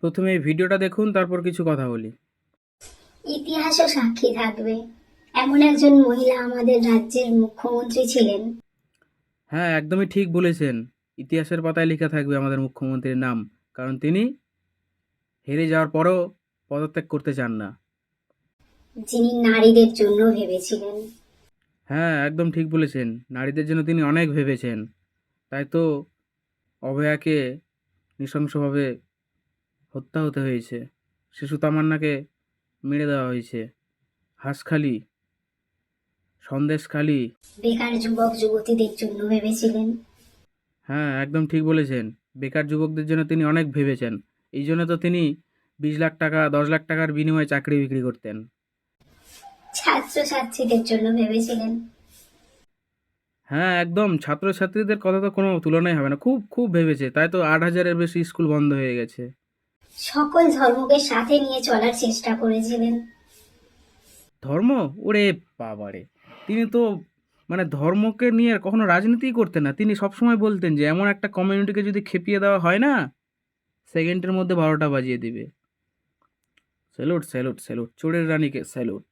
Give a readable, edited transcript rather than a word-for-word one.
প্রথমে এই ভিডিওটা দেখুন, তারপর কিছু কথা বলি। ইতিহাসও সাক্ষী থাকবে, এমন একজন মহিলা আমাদের রাজ্যের মুখ্যমন্ত্রী ছিলেন। হ্যাঁ, একদমই ঠিক বলেছেন। ইতিহাসের পাতায় লেখা থাকবে আমাদের মুখ্যমন্ত্রীর নাম, কারণ তিনি হেরে যাওয়ার পরেও পদত্যাগ করতে চান না। যিনি নারীদের জন্য ভেবেছিলেন। হ্যাঁ, একদম ঠিক বলেছেন। নারীদের জন্য তিনি অনেক ভেবেছেন। তাই তো অভয়াকে নৃশংসভাবে হত্যা হতে হয়েছে। শিশু তামান্নাকে মেরে দেওয়া হয়েছে। হাঁসখালি, সন্দেশখালি। বেকার যুবক যুবতীদের জন্য ভেবেছিলেন। হ্যাঁ, একদম ঠিক বলেছেন। বেকার যুবকদের জন্য তিনি অনেক ভেবেছেন। এই জন্য তো তিনি 20 লাখ টাকা, 10 লাখ টাকার বিনিময়ে চাকরি বিক্রি করতেন। ছাত্রছাত্রীদের জন্য ভেবেছিলেন। হ্যাঁ, একদম ছাত্রছাত্রীদের কথা তো কোনো তুলনাই হবে না। খুব খুব ভেবেছে। তাই তো 8,000-এর বেশি স্কুল বন্ধ হয়ে গেছে। সকল ধর্মকে সাথে নিয়ে চলার চেষ্টা করেছিলেন। ধর্ম? ওরে বাবারে! তিনি তো মানে ধর্মকে নিয়ে কখনো রাজনীতিই করতেন না। তিনি সবসময় বলতেন যে এমন একটা কমিউনিটিকে যদি খেপিয়ে দেওয়া হয় না, সেকেন্ডের মধ্যে 12টা বাজিয়ে দিবে। Salute, salute, salute. চোরের রানীকে স্যালুট।